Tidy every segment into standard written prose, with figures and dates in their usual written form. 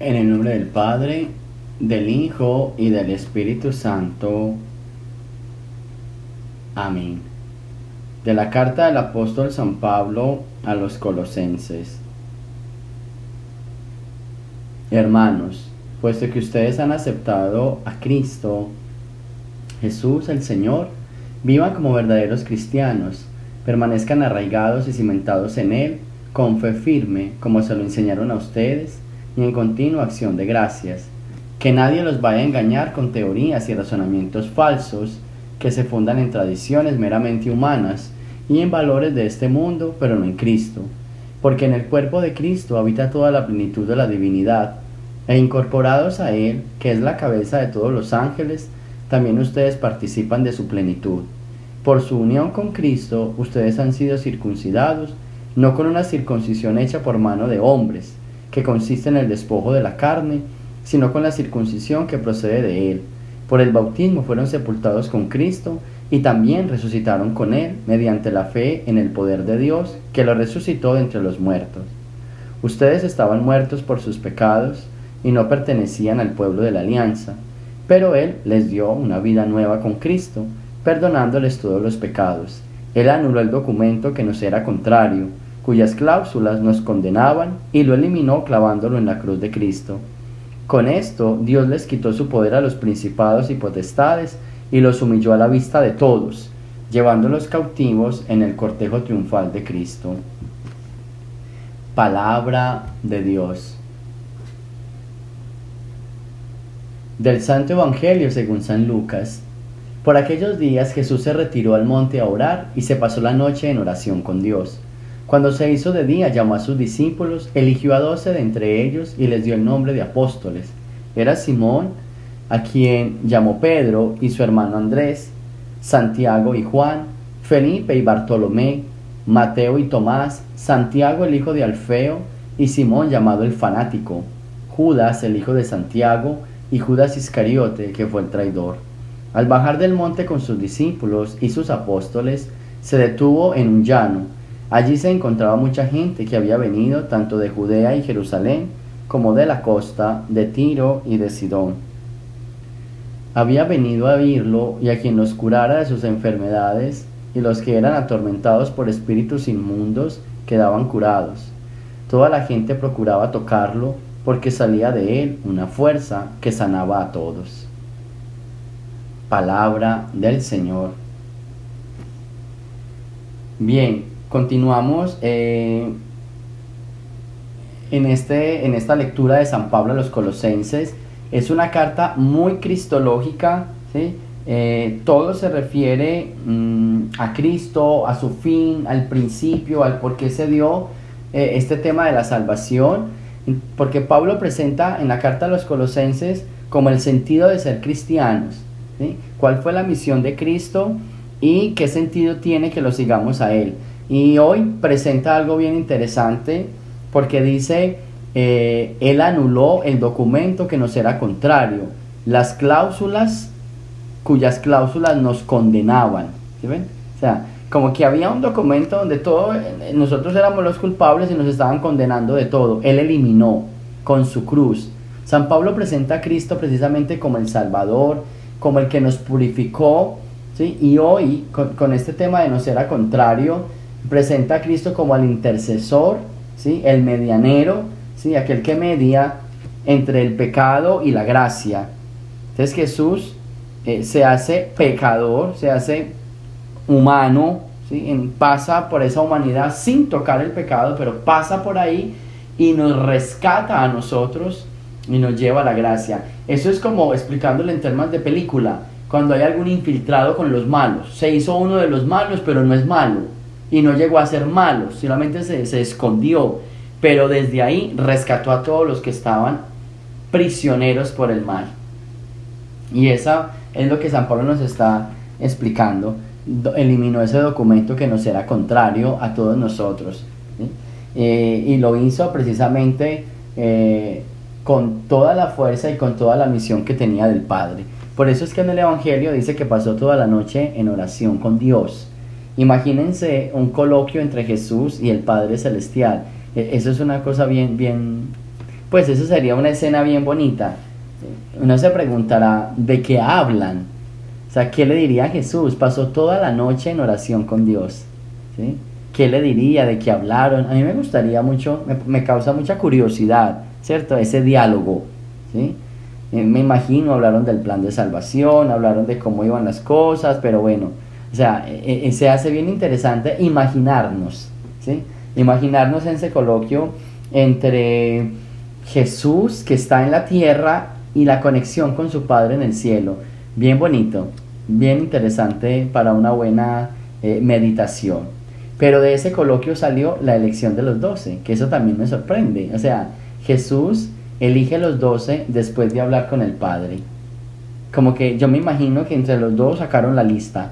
En el nombre del Padre, del Hijo y del Espíritu Santo. Amén. De la carta del apóstol San Pablo a los Colosenses. Hermanos, puesto que ustedes han aceptado a Cristo, Jesús el Señor, vivan como verdaderos cristianos, permanezcan arraigados y cimentados en Él, con fe firme, como se lo enseñaron a ustedes, y en continua acción de gracias. Que nadie los vaya a engañar con teorías y razonamientos falsos que se fundan en tradiciones meramente humanas y en valores de este mundo, pero no en Cristo. Porque en el cuerpo de Cristo habita toda la plenitud de la divinidad, e incorporados a Él, que es la cabeza de todos los ángeles, también ustedes participan de su plenitud. Por su unión con Cristo, ustedes han sido circuncidados, no con una circuncisión hecha por mano de hombres, que consiste en el despojo de la carne, sino con la circuncisión que procede de Él. Por el bautismo fueron sepultados con Cristo y también resucitaron con Él mediante la fe en el poder de Dios, que lo resucitó de entre los muertos. Ustedes estaban muertos por sus pecados y no pertenecían al pueblo de la alianza, pero Él les dio una vida nueva con Cristo, perdonándoles todos los pecados. Él anuló el documento que nos era contrario, cuyas cláusulas nos condenaban, y lo eliminó clavándolo en la cruz de Cristo. Con esto, Dios les quitó su poder a los principados y potestades y los humilló a la vista de todos, llevándolos cautivos en el cortejo triunfal de Cristo. Palabra de Dios. Del Santo Evangelio según San Lucas. Por aquellos días Jesús se retiró al monte a orar y se pasó la noche en oración con Dios. Cuando se hizo de día, llamó a sus discípulos, eligió a 12 de entre ellos y les dio el nombre de apóstoles. Era Simón, a quien llamó Pedro, y su hermano Andrés, Santiago y Juan, Felipe y Bartolomé, Mateo y Tomás, Santiago el hijo de Alfeo, y Simón llamado el fanático, Judas el hijo de Santiago, y Judas Iscariote, que fue el traidor. Al bajar del monte con sus discípulos y sus apóstoles, se detuvo en un llano. Allí se encontraba mucha gente que había venido tanto de Judea y Jerusalén como de la costa, de Tiro y de Sidón. Había venido a oírlo y a quien los curara de sus enfermedades, y los que eran atormentados por espíritus inmundos quedaban curados. Toda la gente procuraba tocarlo, porque salía de él una fuerza que sanaba a todos. Palabra del Señor. Bien, continuamos en esta lectura de San Pablo a los Colosenses. Es una carta muy cristológica, ¿sí? Todo se refiere a Cristo, a su fin, al principio, al por qué se dio este tema de la salvación, porque Pablo presenta en la carta a los Colosenses como el sentido de ser cristianos, ¿sí? ¿Cuál fue la misión de Cristo y qué sentido tiene que lo sigamos a Él? Y hoy presenta algo bien interesante, porque dice, Él anuló el documento que nos era contrario, las cláusulas cuyas cláusulas nos condenaban, ¿sí ven? O sea, como que había un documento donde nosotros éramos los culpables y nos estaban condenando de todo. Él eliminó con su cruz. San Pablo presenta a Cristo precisamente como el Salvador, como el que nos purificó, ¿sí? Y hoy, con este tema de nos era contrario, presenta a Cristo como el intercesor, ¿sí? El medianero, ¿sí? Aquel que media entre el pecado y la gracia. Entonces Jesús se hace pecador, se hace humano, ¿sí? Pasa por esa humanidad sin tocar el pecado, pero pasa por ahí y nos rescata a nosotros y nos lleva a la gracia. Eso es como explicándolo en términos de película, cuando hay algún infiltrado con los malos. Se hizo uno de los malos, pero no es malo y no llegó a ser malo, solamente se escondió, pero desde ahí rescató a todos los que estaban prisioneros por el mal. Y esa es lo que San Pablo nos está explicando. Eliminó ese documento que nos era contrario a todos nosotros, ¿sí? Y lo hizo precisamente con toda la fuerza y con toda la misión que tenía del Padre. Por eso es que en el Evangelio dice que pasó toda la noche en oración con Dios. Imagínense un coloquio entre Jesús y el Padre Celestial. Eso es una cosa bien Pues eso sería una escena bien bonita. Uno se preguntará, ¿de qué hablan? O sea, ¿qué le diría a Jesús? Pasó toda la noche en oración con Dios, ¿sí? ¿Qué le diría? ¿De qué hablaron? A mí me gustaría mucho, me causa mucha curiosidad, ¿cierto? Ese diálogo, ¿sí? Me imagino, hablaron del plan de salvación, hablaron de cómo iban las cosas, pero bueno, o sea, se hace bien interesante imaginarnos, ¿sí? Imaginarnos en ese coloquio entre Jesús, que está en la tierra, y la conexión con su Padre en el cielo. Bien bonito, bien interesante para una buena meditación. Pero de ese coloquio salió la elección de los 12, que eso también me sorprende. O sea, Jesús elige los 12 después de hablar con el Padre. Como que yo me imagino que entre los dos sacaron la lista.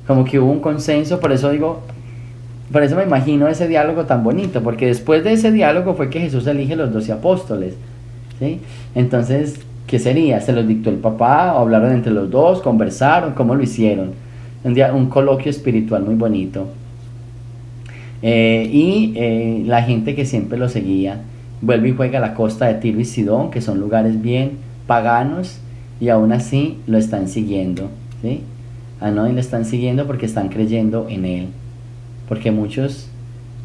Como que hubo un consenso, por eso me imagino ese diálogo tan bonito, porque después de ese diálogo fue que Jesús elige los 12 apóstoles, ¿sí? Entonces, ¿qué sería? ¿Se los dictó el papá? ¿O hablaron entre los dos? ¿Conversaron? ¿Cómo lo hicieron? Un coloquio espiritual muy bonito. La gente que siempre lo seguía vuelve y juega a la costa de Tiro y Sidón, que son lugares bien paganos, y aún así lo están siguiendo, ¿sí? No, y lo están siguiendo porque están creyendo en él, porque muchos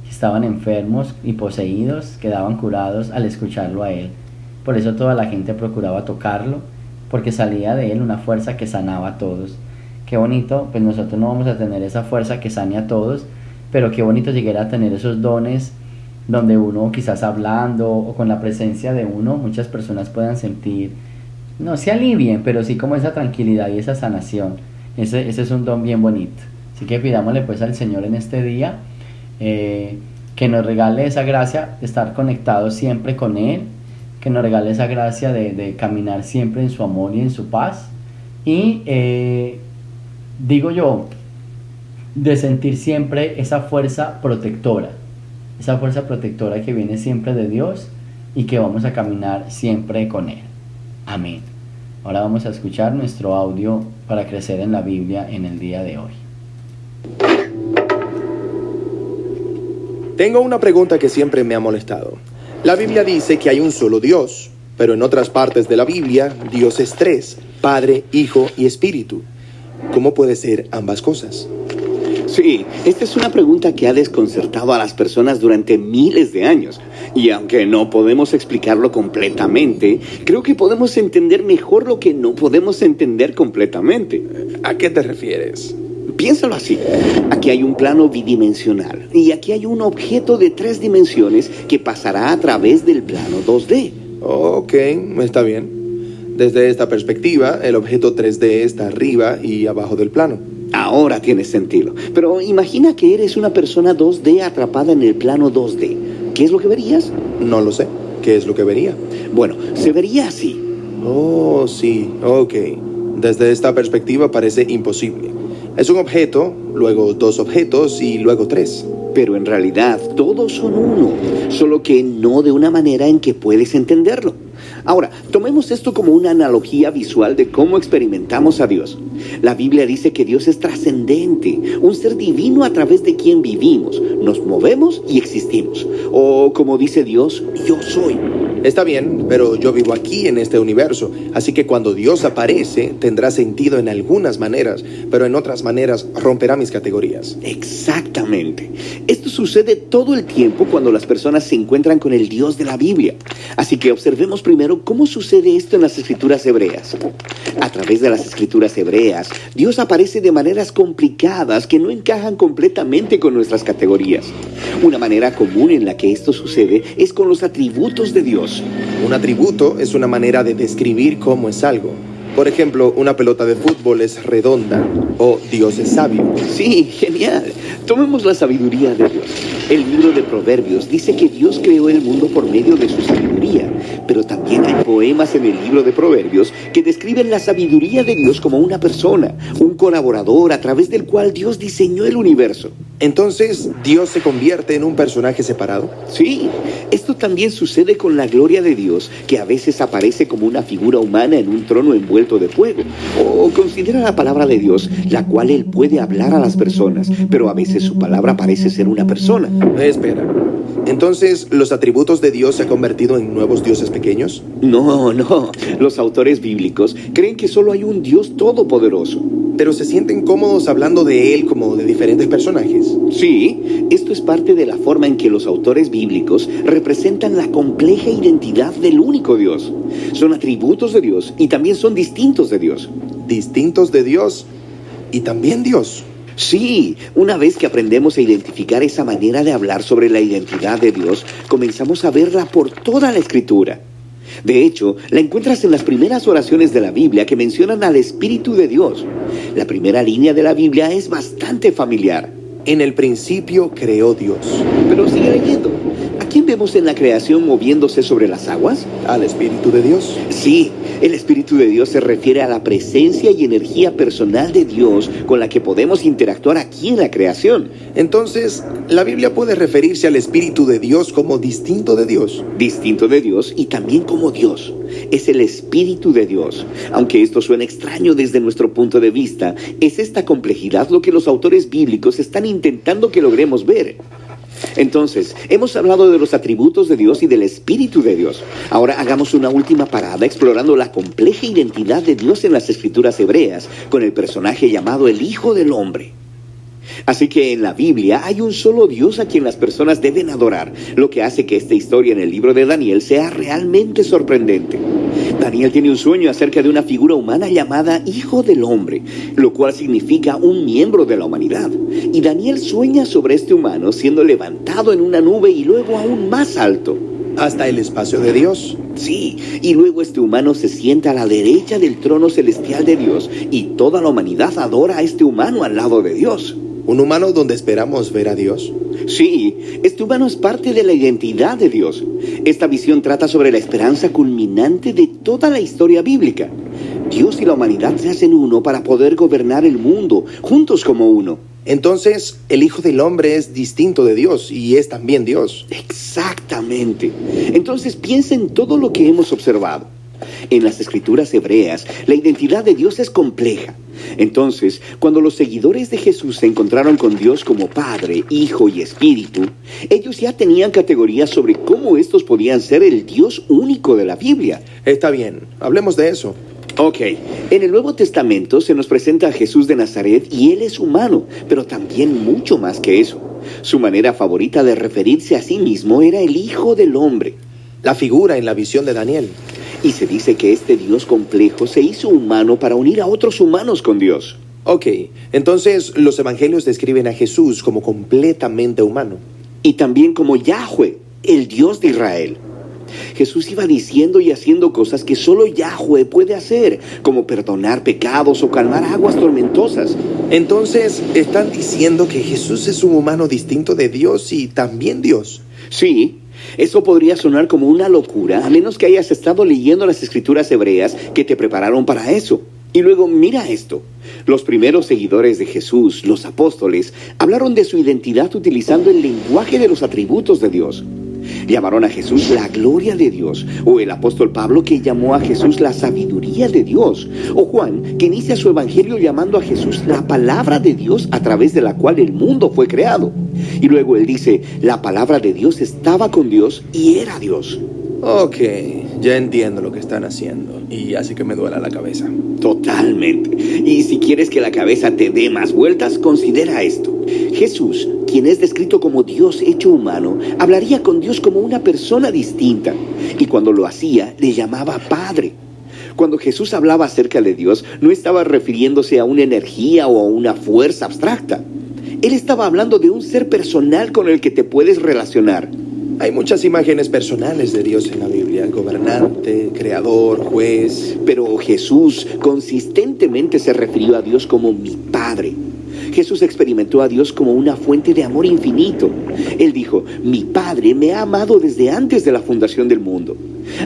que estaban enfermos y poseídos quedaban curados al escucharlo a él. Por eso toda la gente procuraba tocarlo, porque salía de él una fuerza que sanaba a todos. Qué bonito, pues nosotros no vamos a tener esa fuerza que sane a todos, pero qué bonito llegar a tener esos dones donde uno, quizás hablando o con la presencia de uno, muchas personas puedan sentir, no se alivien, pero sí como esa tranquilidad y esa sanación. Ese es un don bien bonito. Así que pidámosle pues al Señor en este día que nos regale esa gracia de estar conectados siempre con Él, que nos regale esa gracia de caminar siempre en su amor y en su paz, y digo yo, de sentir siempre esa fuerza protectora que viene siempre de Dios y que vamos a caminar siempre con Él. Amén. Ahora vamos a escuchar nuestro audio para crecer en la Biblia en el día de hoy. Tengo una pregunta que siempre me ha molestado. La Biblia dice que hay un solo Dios, pero en otras partes de la Biblia, Dios es tres: Padre, Hijo y Espíritu. ¿Cómo puede ser ambas cosas? Sí, esta es una pregunta que ha desconcertado a las personas durante miles de años. Y aunque no podemos explicarlo completamente, creo que podemos entender mejor lo que no podemos entender completamente. ¿A qué te refieres? Piénsalo así. Aquí hay un plano bidimensional y aquí hay un objeto de 3 dimensiones que pasará a través del plano 2D. Ok, está bien. Desde esta perspectiva, el objeto 3D está arriba y abajo del plano. Ahora tiene sentido. Pero imagina que eres una persona 2D atrapada en el plano 2D. ¿Qué es lo que verías? No lo sé. ¿Qué es lo que vería? Bueno, se vería así. Oh, sí, ok. Desde esta perspectiva parece imposible. Es un objeto, luego 2 objetos y luego 3. Pero en realidad todos son uno, solo que no de una manera en que puedes entenderlo. Ahora, tomemos esto como una analogía visual de cómo experimentamos a Dios. La Biblia dice que Dios es trascendente, un ser divino a través de quien vivimos, nos movemos y existimos. O como dice Dios, yo soy. Está bien, pero yo vivo aquí en este universo, así que cuando Dios aparece tendrá sentido en algunas maneras, pero en otras maneras romperá mis categorías. Exactamente. Esto sucede todo el tiempo cuando las personas se encuentran con el Dios de la Biblia. Así que observemos primero cómo sucede esto en las Escrituras hebreas. A través de las Escrituras hebreas, Dios aparece de maneras complicadas que no encajan completamente con nuestras categorías. Una manera común en la que esto sucede es con los atributos de Dios. Un atributo es una manera de describir cómo es algo. Por ejemplo, una pelota de fútbol es redonda o Dios es sabio. Sí, genial. Tomemos la sabiduría de Dios. El libro de Proverbios dice que Dios creó el mundo por medio de su sabiduría, pero también hay poemas en el libro de Proverbios que describen la sabiduría de Dios como una persona, un colaborador a través del cual Dios diseñó el universo. Entonces, ¿Dios se convierte en un personaje separado? Sí, esto también sucede con la gloria de Dios, que a veces aparece como una figura humana en un trono envuelto de fuego. O considera la palabra de Dios, la cual Él puede hablar a las personas, pero a veces su palabra parece ser una persona. Espera, Entonces, ¿los atributos de Dios se han convertido en nuevos dioses pequeños? No. Los autores bíblicos creen que solo hay un Dios todopoderoso. Pero se sienten cómodos hablando de Él como de diferentes personajes. Sí, esto es parte de la forma en que los autores bíblicos representan la compleja identidad del único Dios. Son atributos de Dios y también son distintos de Dios. Distintos de Dios y también Dios. Sí, una vez que aprendemos a identificar esa manera de hablar sobre la identidad de Dios, comenzamos a verla por toda la Escritura. De hecho, la encuentras en las primeras oraciones de la Biblia que mencionan al Espíritu de Dios. La primera línea de la Biblia es bastante familiar. En el principio creó Dios. Pero sigue leyendo. ¿A quién vemos en la creación moviéndose sobre las aguas? Al Espíritu de Dios. Sí, el Espíritu de Dios se refiere a la presencia y energía personal de Dios con la que podemos interactuar aquí en la creación. Entonces, ¿la Biblia puede referirse al Espíritu de Dios como distinto de Dios? Distinto de Dios y también como Dios. Es el Espíritu de Dios. Aunque esto suena extraño desde nuestro punto de vista, es esta complejidad lo que los autores bíblicos están intentando que logremos ver. Entonces, hemos hablado de los atributos de Dios y del Espíritu de Dios. Ahora hagamos una última parada explorando la compleja identidad de Dios en las Escrituras hebreas con el personaje llamado el Hijo del Hombre. Así que en la Biblia hay un solo Dios a quien las personas deben adorar, lo que hace que esta historia en el libro de Daniel sea realmente sorprendente. Daniel tiene un sueño acerca de una figura humana llamada Hijo del Hombre, lo cual significa un miembro de la humanidad. Y Daniel sueña sobre este humano siendo levantado en una nube y luego aún más alto. Hasta el espacio de Dios. Sí, y luego este humano se sienta a la derecha del trono celestial de Dios y toda la humanidad adora a este humano al lado de Dios. ¿Un humano donde esperamos ver a Dios? Sí, este humano es parte de la identidad de Dios. Esta visión trata sobre la esperanza culminante de toda la historia bíblica. Dios y la humanidad se hacen uno para poder gobernar el mundo, juntos como uno. Entonces, el Hijo del Hombre es distinto de Dios y es también Dios. Exactamente. Entonces piensa en todo lo que hemos observado. En las Escrituras hebreas, la identidad de Dios es compleja. Entonces, cuando los seguidores de Jesús se encontraron con Dios como Padre, Hijo y Espíritu, ellos ya tenían categorías sobre cómo estos podían ser el Dios único de la Biblia. Está bien, hablemos de eso. Ok, en el Nuevo Testamento se nos presenta a Jesús de Nazaret y Él es humano, pero también mucho más que eso. Su manera favorita de referirse a sí mismo era el Hijo del Hombre. La figura en la visión de Daniel. Y se dice que este Dios complejo se hizo humano para unir a otros humanos con Dios. Ok, entonces los evangelios describen a Jesús como completamente humano. Y también como Yahweh, el Dios de Israel. Jesús iba diciendo y haciendo cosas que solo Yahweh puede hacer, como perdonar pecados o calmar aguas tormentosas. Entonces, ¿están diciendo que Jesús es un humano distinto de Dios y también Dios? Sí. Eso podría sonar como una locura, a menos que hayas estado leyendo las Escrituras hebreas que te prepararon para eso. Y luego mira esto. Los primeros seguidores de Jesús, los apóstoles, hablaron de su identidad utilizando el lenguaje de los atributos de Dios. Llamaron a Jesús la gloria de Dios, o el apóstol Pablo que llamó a Jesús la sabiduría de Dios, o Juan que inicia su evangelio llamando a Jesús la palabra de Dios a través de la cual el mundo fue creado. Y luego él dice, la palabra de Dios estaba con Dios y era Dios. Ok, ya entiendo lo que están haciendo y hace que me duela la cabeza. Totalmente. Y si quieres que la cabeza te dé más vueltas, considera esto. Jesús, quien es descrito como Dios hecho humano, hablaría con Dios como una persona distinta. Y cuando lo hacía, le llamaba Padre. Cuando Jesús hablaba acerca de Dios, no estaba refiriéndose a una energía o a una fuerza abstracta. Él estaba hablando de un ser personal con el que te puedes relacionar. Hay muchas imágenes personales de Dios en la Biblia, gobernante, creador, juez. Pero Jesús consistentemente se refirió a Dios como mi Padre. Jesús experimentó a Dios como una fuente de amor infinito. Él dijo, mi Padre me ha amado desde antes de la fundación del mundo.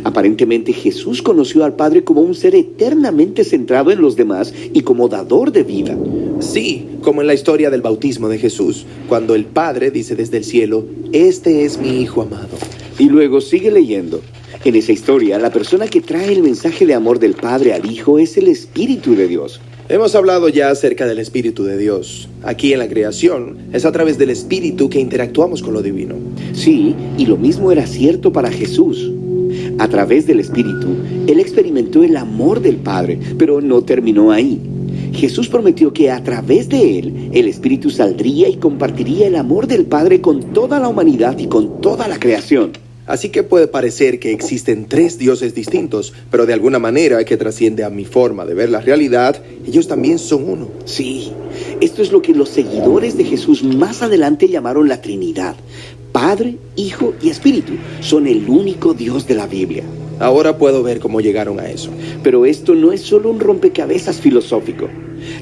Aparentemente Jesús conoció al Padre como un ser eternamente centrado en los demás y como dador de vida. Sí, como en la historia del bautismo de Jesús, cuando el Padre dice desde el cielo, este es mi Hijo amado. Y luego sigue leyendo. En esa historia, la persona que trae el mensaje de amor del Padre al Hijo es el Espíritu de Dios. Hemos hablado ya acerca del Espíritu de Dios. Aquí en la creación es a través del Espíritu que interactuamos con lo divino. Sí, y lo mismo era cierto para Jesús. A través del Espíritu, Él experimentó el amor del Padre, pero no terminó ahí. Jesús prometió que a través de Él, el Espíritu saldría y compartiría el amor del Padre con toda la humanidad y con toda la creación. Así que puede parecer que existen tres dioses distintos, pero de alguna manera que trasciende a mi forma de ver la realidad, ellos también son uno. Sí, esto es lo que los seguidores de Jesús más adelante llamaron la Trinidad. Padre, Hijo y Espíritu son el único Dios de la Biblia. Ahora puedo ver cómo llegaron a eso. Pero esto no es solo un rompecabezas filosófico.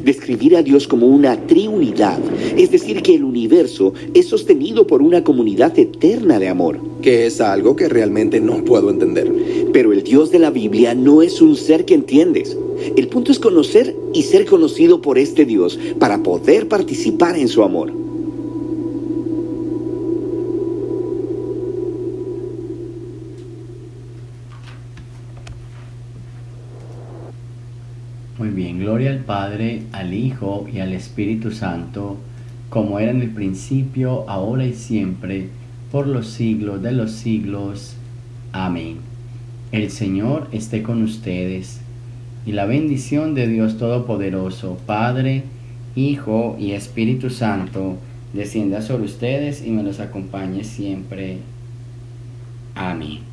Describir a Dios como una triunidad, es decir, que el universo es sostenido por una comunidad eterna de amor. Que es algo que realmente no puedo entender. Pero el Dios de la Biblia no es un ser que entiendes. El punto es conocer y ser conocido por este Dios para poder participar en su amor. Muy bien, gloria al Padre, al Hijo y al Espíritu Santo, como era en el principio, ahora y siempre, por los siglos de los siglos. Amén. El Señor esté con ustedes, y la bendición de Dios Todopoderoso, Padre, Hijo y Espíritu Santo, descienda sobre ustedes y me los acompañe siempre. Amén.